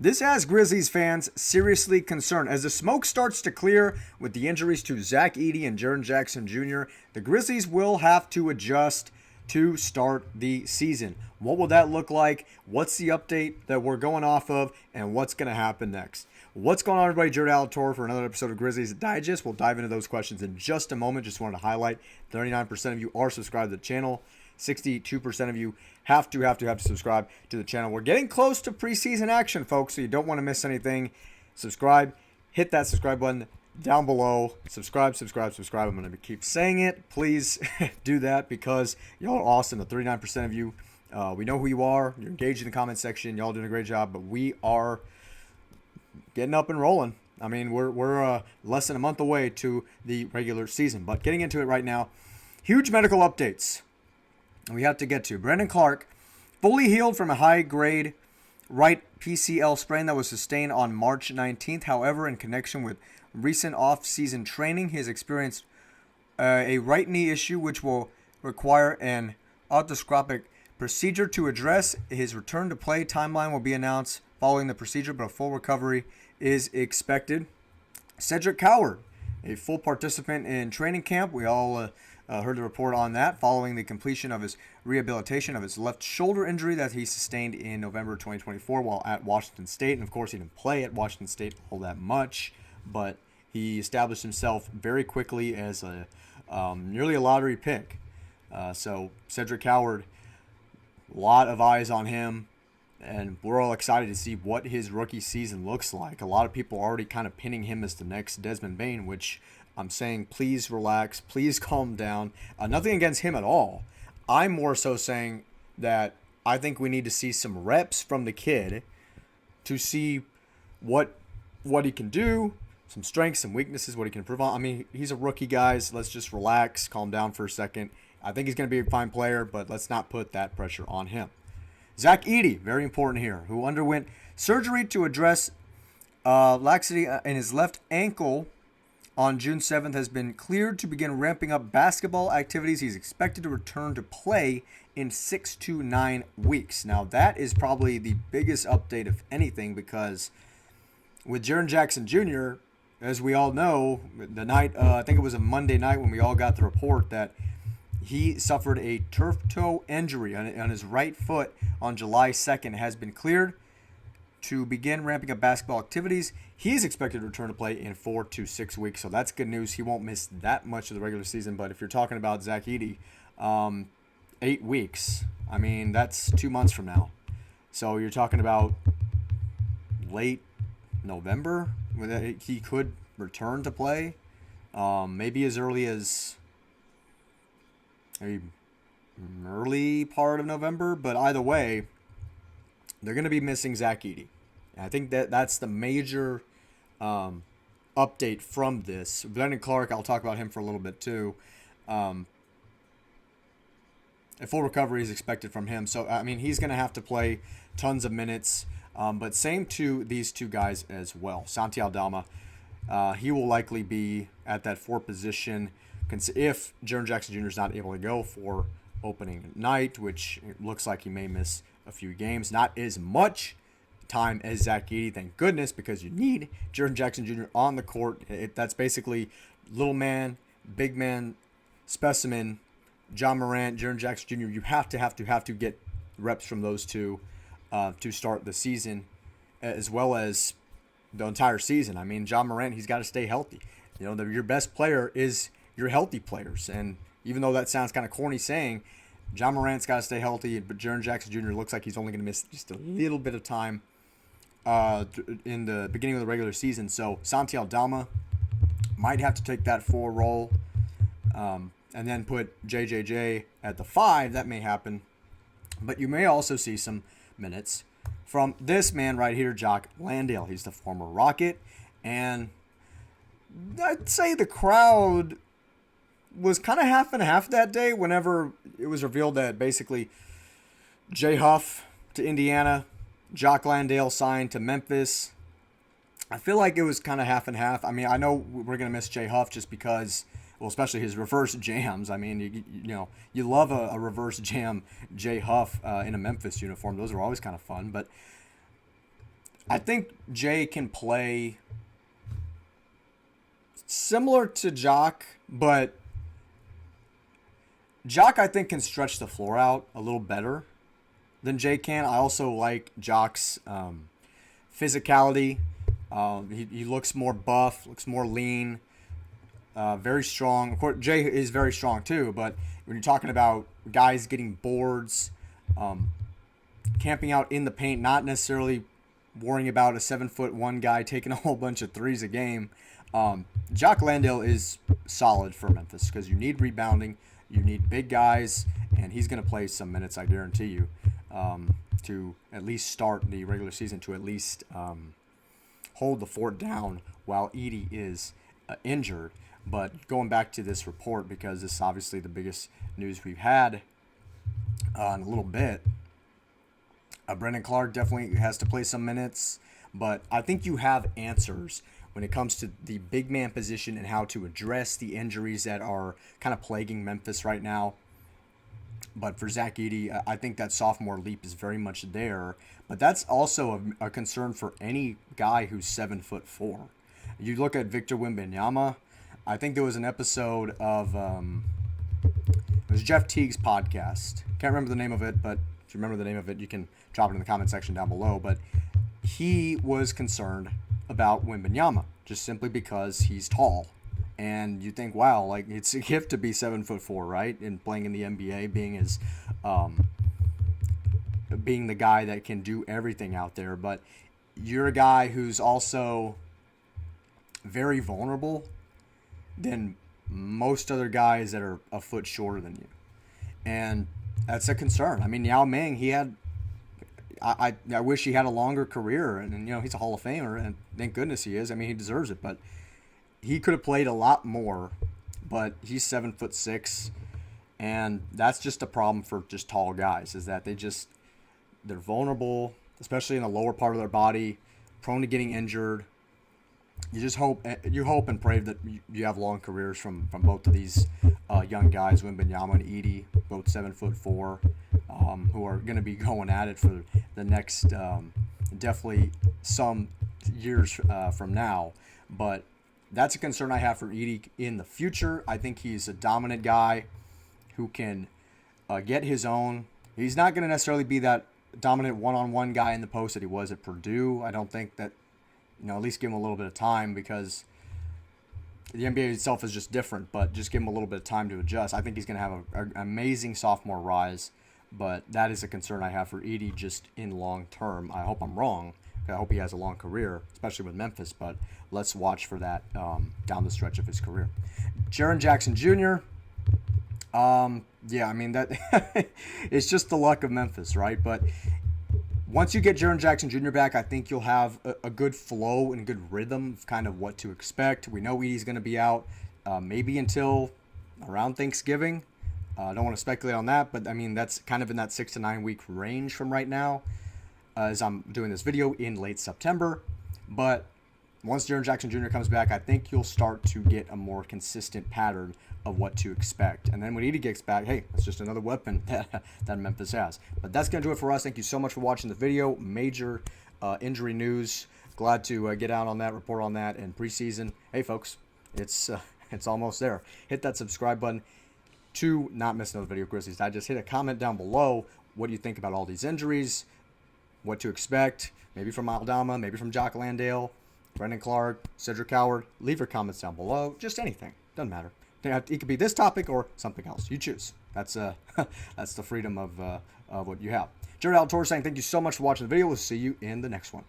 This has Grizzlies fans seriously concerned. As the smoke starts to clear with the injuries to Zach Edey and Jaren Jackson Jr., the Grizzlies will have to adjust to start the season. What will that look like? What's the update that we're going off of? And what's going to happen next? What's going on, everybody? Jared Alatorre for another episode of Grizzlies Digest. We'll dive into those questions in just a moment. Just wanted to highlight 39% of you are subscribed to the channel. 62% of you have to subscribe to the channel. We're getting close to preseason action, folks, so you don't want to miss anything. Subscribe. Hit that subscribe button down below. Subscribe. I'm going to keep saying it. Please do that because y'all are awesome. The 39% of you, we know who you are. You're engaged in the comment section. Y'all doing a great job, but we are getting up and rolling. I mean, we're less than a month away to the regular season. But getting into it right now, huge medical updates we have to get to. Brandon Clarke, fully healed from a high-grade right PCL sprain that was sustained on March 19th. However, in connection with recent off-season training, he has experienced a right knee issue, which will require an arthroscopic procedure to address. His return to play timeline will be announced following the procedure, but a full recovery is expected. Cedric Coward, a full participant in training camp. We all heard the report on that following the completion of his rehabilitation of his left shoulder injury that he sustained in November 2024 while at Washington State. And of course, he didn't play at Washington State all that much, but he established himself very quickly as a nearly a lottery pick. So Cedric Coward, a lot of eyes on him, and we're all excited to see what his rookie season looks like. A lot of people are already kind of pinning him as the next Desmond Bane, which I'm saying, please relax, please calm down. Nothing against him at all. I'm more so saying that I think we need to see some reps from the kid to see what he can do, some strengths, some weaknesses, what he can improve on. I mean, he's a rookie, guys. Let's just relax, calm down for a second. I think he's going to be a fine player, but let's not put that pressure on him. Zach Edey, very important here, who underwent surgery to address laxity in his left ankle on June 7th, has been cleared to begin ramping up basketball activities. He's expected to return to play in 6 to 9 weeks. Now, that is probably the biggest update, if anything, because with Jaren Jackson Jr., as we all know, the night, I think it was a Monday night when we all got the report that he suffered a turf toe injury on his right foot on July 2nd, has been cleared to begin ramping up basketball activities. He's expected to return to play in 4 to 6 weeks, so that's good news. He won't miss that much of the regular season, but if you're talking about Zach Edey, 8 weeks, I mean, that's 2 months from now. So you're talking about late November, when he could return to play, maybe as early as maybe early part of November, but either way, they're going to be missing Zach Edey. And I think that's the major update from this. Brandon Clarke, I'll talk about him for a little bit too. A full recovery is expected from him. So, I mean, he's going to have to play tons of minutes. But same to these two guys as well. Santi Aldama, he will likely be at that 4 position if Jaren Jackson Jr. is not able to go for opening night, which it looks like he may miss a few games. Not as much time as Zach Edey, thank goodness, because you need Jaren Jackson Jr. on the court. That's basically little man, big man, specimen, Ja Morant, Jaren Jackson Jr. You have to get reps from those two to start the season, as well as the entire season. I mean, Ja Morant, he's got to stay healthy. You know, your best player is your healthy players, and even though that sounds kind of corny saying, Ja Morant's got to stay healthy, but Jaren Jackson Jr. looks like he's only going to miss just a little bit of time in the beginning of the regular season. So Santi Aldama might have to take that 4 role and then put JJJ at the 5. That may happen. But you may also see some minutes from this man right here, Jock Landale. He's the former Rocket. And I'd say the crowd was kind of half and half that day whenever it was revealed that basically Jay Huff to Indiana, Jock Landale signed to Memphis. I feel like it was kind of half and half. I mean, I know we're going to miss Jay Huff just because, well, especially his reverse jams. I mean, you love a reverse jam Jay Huff in a Memphis uniform. Those are always kind of fun. But I think Jay can play similar to Jock, but Jock, I think, can stretch the floor out a little better than Jay can. I also like Jock's physicality. He looks more buff, looks more lean, very strong. Of course, Jay is very strong too, but when you're talking about guys getting boards, camping out in the paint, not necessarily worrying about a 7'1" guy taking a whole bunch of threes a game, Jock Landale is solid for Memphis because you need rebounding, you need big guys, and he's going to play some minutes, I guarantee you, to at least start the regular season, to at least hold the fort down while Edey is injured. But going back to this report, because this is obviously the biggest news we've had in a little bit, Brendan Clark definitely has to play some minutes, but I think you have answers when it comes to the big man position and how to address the injuries that are kind of plaguing Memphis right now. But for Zach Edey, I think that sophomore leap is very much there. But that's also a concern for any guy who's 7'4". You look at Victor Wembanyama. I think there was an episode of it was Jeff Teague's podcast. Can't remember the name of it, but if you remember the name of it, you can drop it in the comment section down below. But he was concerned about Wembanyama just simply because he's tall. And you think, wow, like it's a gift to be 7'4", right? And playing in the NBA, being the guy that can do everything out there. But you're a guy who's also very vulnerable than most other guys that are a foot shorter than you. And that's a concern. I mean, Yao Ming, he had, I wish he had a longer career. And, he's a Hall of Famer, and thank goodness he is. I mean, he deserves it. But he could have played a lot more, but he's 7'6", and that's just a problem for just tall guys, is that they're vulnerable, especially in the lower part of their body, prone to getting injured. You hope and pray that you have long careers from both of these young guys, Wembanyama and Edey, both 7'4", who are going to be going at it for the next definitely some years from now. But that's a concern I have for Edey in the future. I think he's a dominant guy who can get his own. He's not going to necessarily be that dominant one-on-one guy in the post that he was at Purdue. I don't think that, at least give him a little bit of time, because the NBA itself is just different, but just give him a little bit of time to adjust. I think he's going to have an amazing sophomore rise, but that is a concern I have for Edey just in long term. I hope I'm wrong. I hope he has a long career, especially with Memphis, but let's watch for that down the stretch of his career. Jaren Jackson Jr., yeah, I mean, that it's just the luck of Memphis, right? But once you get Jaren Jackson Jr. back, I think you'll have a good flow and good rhythm of kind of what to expect. We know Edey's going to be out maybe until around Thanksgiving. I don't want to speculate on that, but I mean, that's kind of in that 6 to 9 week range from right now, as I'm doing this video in late September. But once Jaren Jackson Jr. comes back, I think you'll start to get a more consistent pattern of what to expect. And then when Edey gets back, hey, it's just another weapon that Memphis has. But that's going to do it for us. Thank you so much for watching the video. Major injury news. Glad to get out on that, report on that, and preseason. Hey, folks, it's almost there. Hit that subscribe button to not miss another video, Grizzlies Digest. Hit a comment down below. What do you think about all these injuries? What to expect? Maybe from Aldama, maybe from Jock Landale, Brendan Clark, Cedric Howard. Leave your comments down below. Just anything. Doesn't matter. It could be this topic or something else. You choose. That's that's the freedom of what you have. Jared Altor saying thank you so much for watching the video. We'll see you in the next one.